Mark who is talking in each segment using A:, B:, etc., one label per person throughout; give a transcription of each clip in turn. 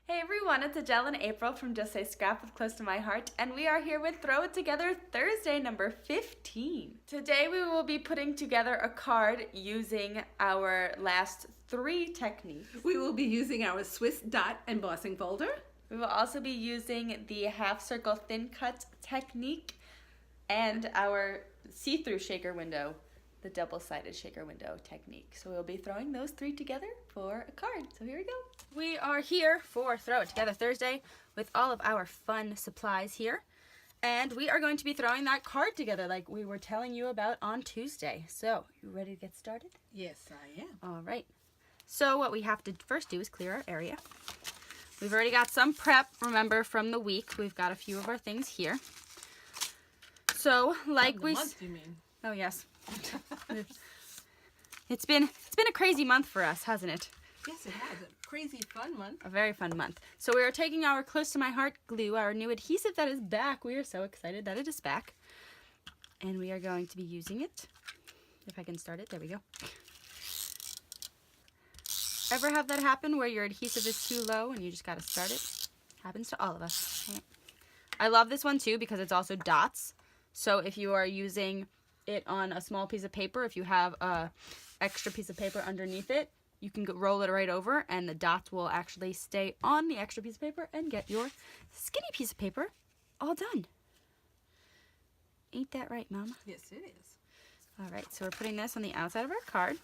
A: Hey everyone, it's Adele and April from Just Say Scrap with Close to My Heart, and we are here with Throw It Together Thursday number 15. Today we will be putting together a card using our last 3 techniques.
B: We will be using our Swiss dot embossing folder.
A: We will also be using the half circle thin cut technique and our see-through shaker window, the double-sided shaker window technique. So we'll be throwing those 3 together for a card. So here we go. We are here for Throw It Together Thursday with all of our fun supplies here. And we are going to be throwing that card together like we were telling you about on Tuesday. So, you ready to get started?
B: Yes, I am.
A: All right. So what we have to first do is clear our area. We've already got some prep, remember, from the week. We've got a few of our things here. So, like we...
B: month, you mean?
A: Oh, yes. It's been a crazy month for us, hasn't it?
B: Yes, it has. A crazy fun month.
A: A very fun month. So we are taking our Close to My Heart glue, our new adhesive that is back. We are so excited that it is back. And we are going to be using it. If I can start it, there we go. Ever have that happen where your adhesive is too low and you just got to start it? Happens to all of us. Right. I love this one too because it's also dots. So if you are using it on a small piece of paper, if you have a extra piece of paper underneath it, you can roll it right over and the dots will actually stay on the extra piece of paper and get your skinny piece of paper all done. Ain't that right, Mama?
B: Yes, it is.
A: All right, so we're putting this on the outside of our card,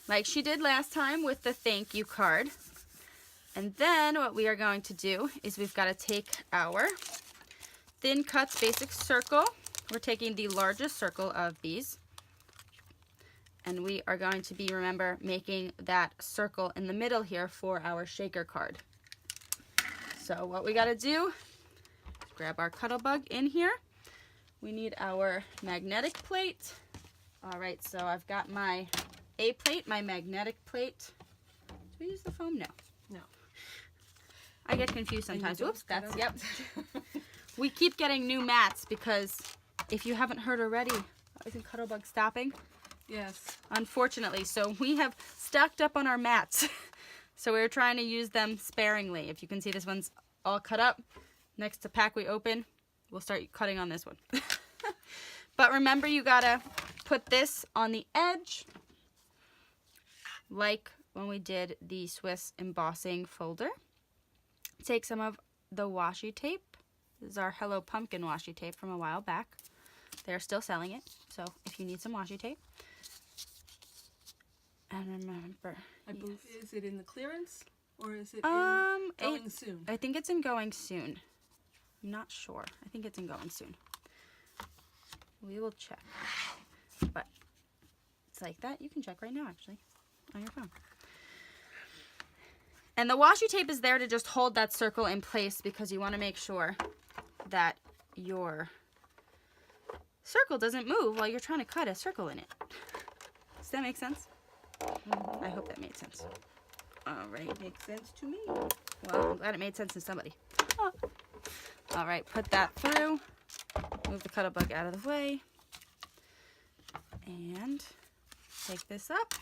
A: like she did last time with the thank you card. And then what we are going to do is we've got to take our thin cuts basic circle. We're taking the largest circle of these. And we are going to be, remember, making that circle in the middle here for our shaker card. So what we got to do is grab our Cuttlebug in here. We need our magnetic plate. All right, so I've got my A plate, my magnetic plate. Do we use the foam? No.
B: No.
A: I get confused sometimes. Whoops, that's, yep.
B: Yep.
A: We keep getting new mats because if you haven't heard already, isn't Cuttlebug stopping?
B: Yes.
A: Unfortunately, so we have stocked up on our mats. So we're trying to use them sparingly. If you can see, this one's all cut up. Next pack we open, we'll start cutting on this one. But remember, you gotta put this on the edge, like when we did the Swiss embossing folder. Take some of the washi tape. This is our Hello Pumpkin washi tape from a while back. They're still selling it, so if you need some washi tape. And remember,
B: I believe, is it in the clearance or is it
A: in
B: going soon?
A: I think it's in going soon. I'm not sure. I think it's in going soon. We will check. But it's like that. You can check right now, actually, on your phone. And the washi tape is there to just hold that circle in place because you want to make sure that your circle doesn't move while you're trying to cut a circle in it. Does that make sense? I hope that made sense. All right.
B: Makes sense to me.
A: Well, I'm glad it made sense to somebody. Oh. All right, put that through. Move the Cuttlebug out of the way. And take this up.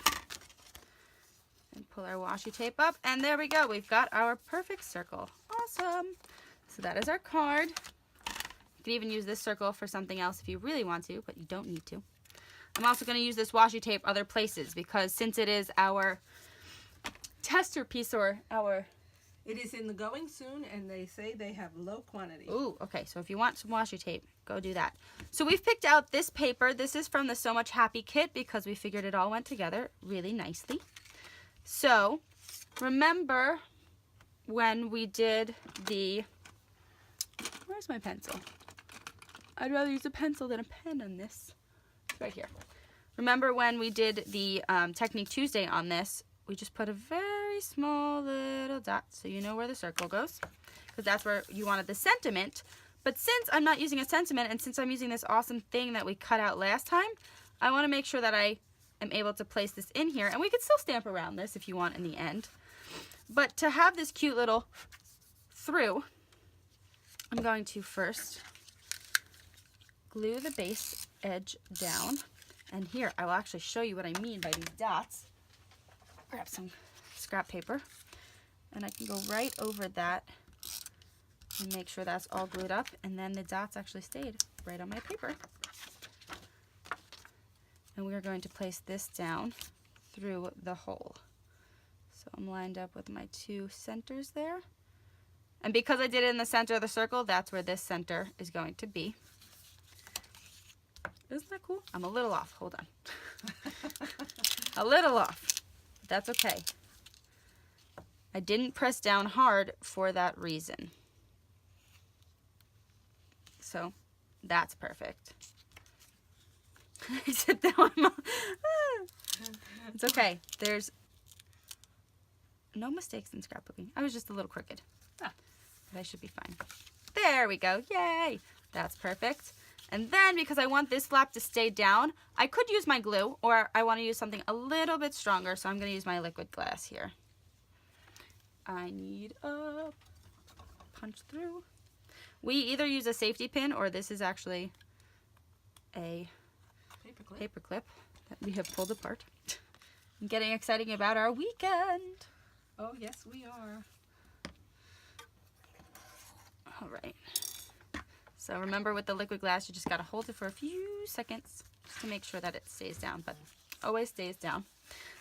A: And pull our washi tape up. And there we go. We've got our perfect circle. Awesome. So that is our card. You can even use this circle for something else if you really want to, but you don't need to. I'm also going to use this washi tape other places because since it is our tester piece or our...
B: It is in the going soon and they say they have low quantity.
A: Ooh, okay. So if you want some washi tape, go do that. So we've picked out this paper. This is from the So Much Happy kit because we figured it all went together really nicely. So remember when we did the... Where's my pencil? I'd rather use a pencil than a pen on this. It's right here. Remember when we did the Technique Tuesday on this, we just put a very small little dot so you know where the circle goes because that's where you wanted the sentiment. But since I'm not using a sentiment and since I'm using this awesome thing that we cut out last time, I want to make sure that I am able to place this in here. And we could still stamp around this if you want in the end. But to have this cute little through, I'm going to first glue the base edge down. And here, I will actually show you what I mean by these dots. Grab some scrap paper. And I can go right over that and make sure that's all glued up, and then the dots actually stayed right on my paper. And we are going to place this down through the hole. So I'm lined up with my 2 centers there. And because I did it in the center of the circle, that's where this center is going to be. Isn't that cool? I'm a little off. Hold on. A little off. But that's okay. I didn't press down hard for that reason. So that's perfect. Except that one. It's okay. There's no mistakes in scrapbooking. I was just a little crooked. But I should be fine. There we go. Yay! That's perfect. And then because I want this flap to stay down, I could use my glue, or I want to use something a little bit stronger, so I'm going to use my liquid glass here. I need a punch through. We either use a safety pin, or this is actually a paper clip that we have pulled apart. I'm getting excited about our weekend.
B: Oh, yes, we are.
A: All right. So remember, with the liquid glass, you just got to hold it for a few seconds just to make sure that it stays down, but always stays down.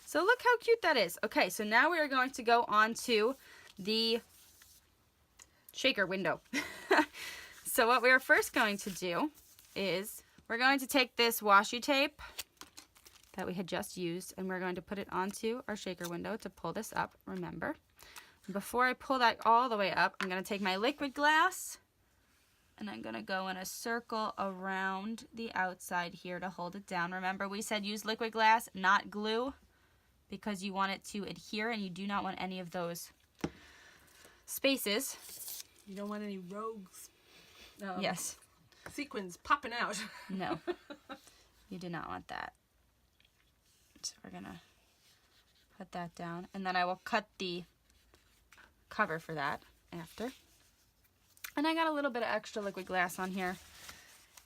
A: So look how cute that is. Okay, so now we are going to go on to the shaker window. So what we are first going to do is we're going to take this washi tape that we had just used, and we're going to put it onto our shaker window to pull this up, remember. Before I pull that all the way up, I'm going to take my liquid glass, and I'm going to go in a circle around the outside here to hold it down. Remember, we said use liquid glass, not glue, because you want it to adhere, and you do not want any of those spaces.
B: You don't want any rogues.
A: Yes.
B: Sequins popping out.
A: No. You do not want that. So we're going to put that down, and then I will cut the cover for that after. And I got a little bit of extra liquid glass on here,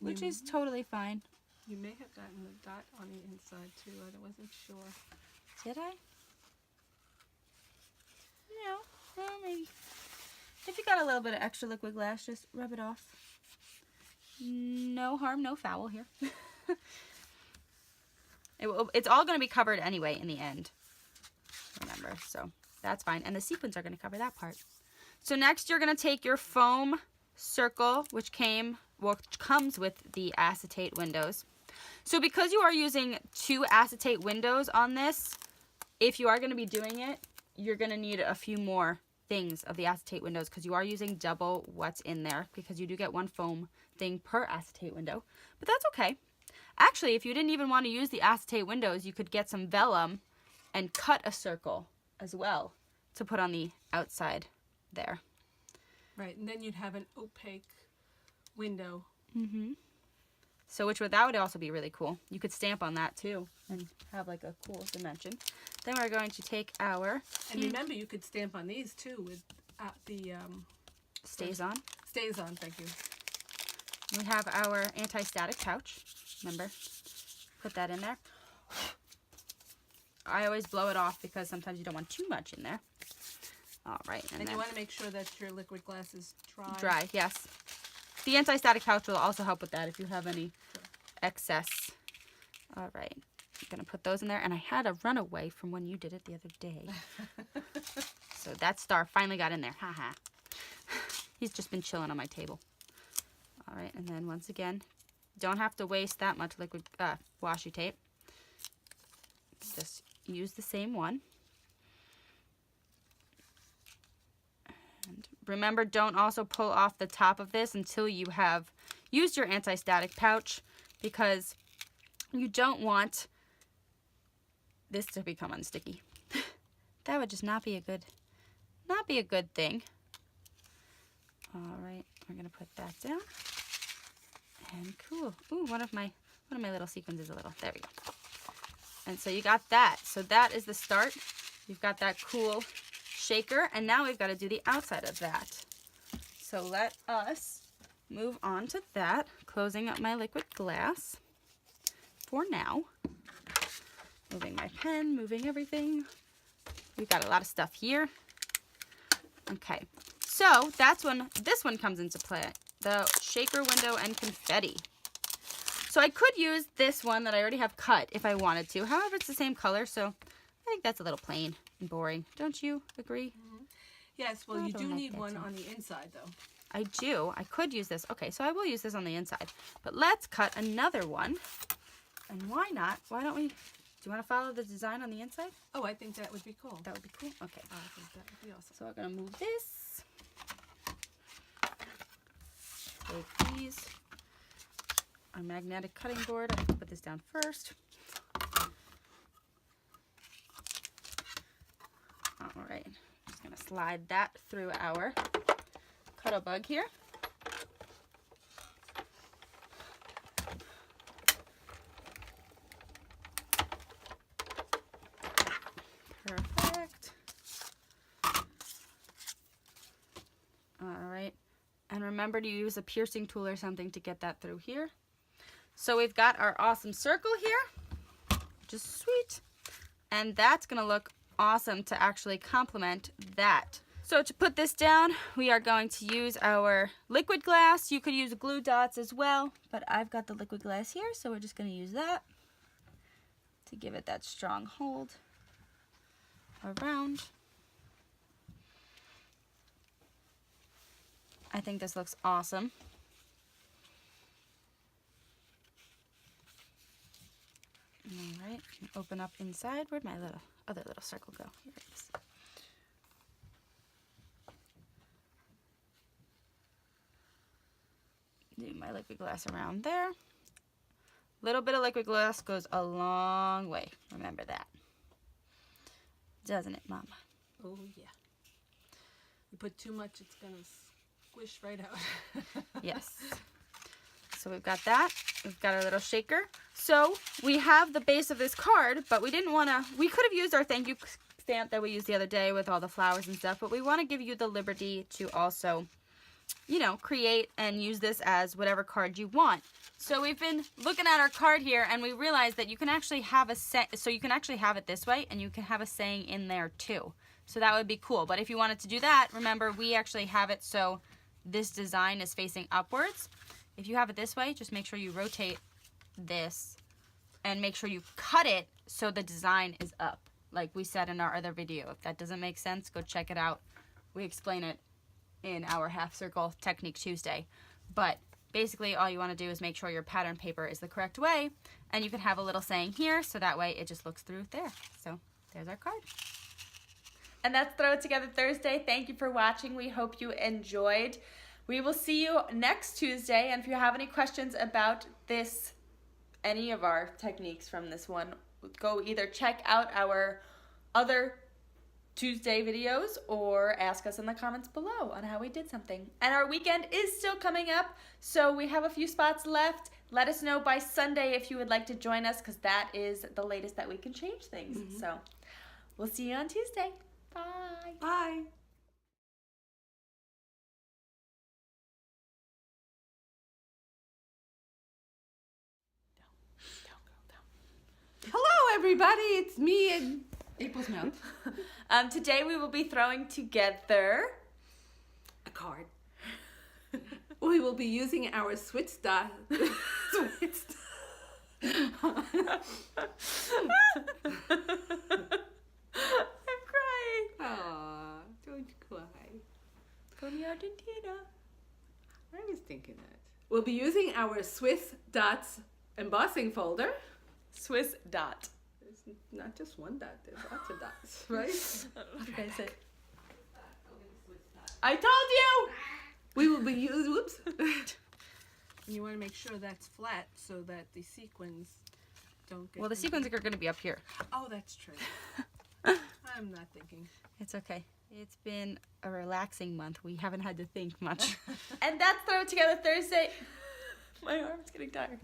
A: which is totally fine.
B: You may have gotten the dot on the inside too. I wasn't sure.
A: Did I? No. Well, maybe. If you got a little bit of extra liquid glass, just rub it off. No harm, no foul here. It's all going to be covered anyway in the end. Remember, so that's fine. And the sequins are going to cover that part. So next you're going to take your foam circle, which comes with the acetate windows. So because you are using 2 acetate windows on this, if you are going to be doing it, you're going to need a few more things of the acetate windows, because you are using double what's in there, because you do get 1 foam thing per acetate window. But that's okay. Actually, if you didn't even want to use the acetate windows, you could get some vellum and cut a circle as well to put on the outside there.
B: Right, and then you'd have an opaque window.
A: Mm-hmm. So that would also be really cool. You could stamp on that too and have like a cool dimension. Then we're going to take our...
B: And remember, you could stamp on these too with the...
A: Stays on.
B: Stays on, thank you.
A: We have our anti-static pouch. Remember? Put that in there. I always blow it off because sometimes you don't want too much in there. All right.
B: And you want to make sure that your liquid glass is dry.
A: Dry, yes. The anti-static pouch will also help with that if you have any excess. All right. I'm going to put those in there. And I had a runaway from when you did it the other day. So that star finally got in there. Haha. He's just been chilling on my table. All right. And then once again, don't have to waste that much liquid washi tape. Just use the same one. And remember, don't also pull off the top of this until you have used your anti-static pouch, because you don't want this to become unsticky. That would just not be a good thing. All right, we're gonna put that down. And cool. Ooh, one of my little sequins is a little. There we go. And so you got that. So that is the start. You've got that cool shaker, and now we've got to do the outside of that. So let us move on to that, closing up my liquid glass for now. Moving my pen, moving everything. We've got a lot of stuff here. Okay, so that's when this one comes into play. The shaker window and confetti. So I could use this one that I already have cut if I wanted to. However, it's the same color, so I think that's a little plain and boring. Don't you agree?
B: Yes, well,
A: I
B: you
A: don't
B: do
A: like
B: need
A: that
B: one
A: too
B: on the inside, though.
A: I do. I could use this. Okay, so I will use this on the inside. But let's cut another one. And why not? Why don't we... Do you want to follow the design on the inside?
B: Oh, I think that would be cool.
A: That would be cool. Okay.
B: I think that would be awesome.
A: So we're going to move this. Take these. Our magnetic cutting board. I have to put this down first. All right. Just going to slide that through our Cut-A-Bug here. Perfect. All right. And remember to use a piercing tool or something to get that through here. So we've got our awesome circle here, which is sweet. And that's going to look awesome to actually complement that. So to put this down, we are going to use our liquid glass. You could use glue dots as well, but I've got the liquid glass here, so we're just going to use that to give it that strong hold around. I think this looks awesome. All right, open up inside. Where'd my other little circle go? Here it is. Do my liquid glass around there. Little bit of liquid glass goes a long way. Remember that. Doesn't it, Mama?
B: Oh, yeah. You put too much, it's going to squish right out.
A: Yes. So we've got that. We've got our little shaker. So we have the base of this card, but we didn't want to, we could have used our thank you stamp that we used the other day with all the flowers and stuff, but we want to give you the liberty to also, you know, create and use this as whatever card you want. So we've been looking at our card here and we realized that you can actually have a so you can actually have it this way and you can have a saying in there too. So that would be cool. But if you wanted to do that, remember we actually have it so this design is facing upwards. If you have it this way, just make sure you rotate this and make sure you cut it so the design is up, like we said in our other video. If that doesn't make sense, go check it out. We explain it in our Half Circle Technique Tuesday. But basically all you want to do is make sure your pattern paper is the correct way, and you can have a little saying here so that way it just looks through there. So there's our card. And that's Throw It Together Thursday. Thank you for watching. We hope you enjoyed. We will see you next Tuesday, and if you have any questions about this, any of our techniques from this one, go either check out our other Tuesday videos or ask us in the comments below on how we did something. And our weekend is still coming up, so we have a few spots left. Let us know by Sunday if you would like to join us, because that is the latest that we can change things. So we'll see you on Tuesday. Bye.
B: Bye. Hello, everybody. It's me and April's mouth.
A: Today we will be throwing together
B: A card. We will be using our Swiss dot.
A: I'm crying.
B: Aw, don't cry.
A: Tony Argentina.
B: I was thinking that. We'll be using our Swiss dots embossing folder.
A: Swiss dot.
B: There's not just one dot, there's lots of dots, right?
A: Okay, so I told you!
B: We will be using, whoops. You want to make sure that's flat so that the sequins don't get...
A: Well, the sequins are going to be up here.
B: Oh, that's true. I'm not thinking.
A: It's okay. It's been a relaxing month. We haven't had to think much. And that's Throw It Together Thursday. My arm's getting tired.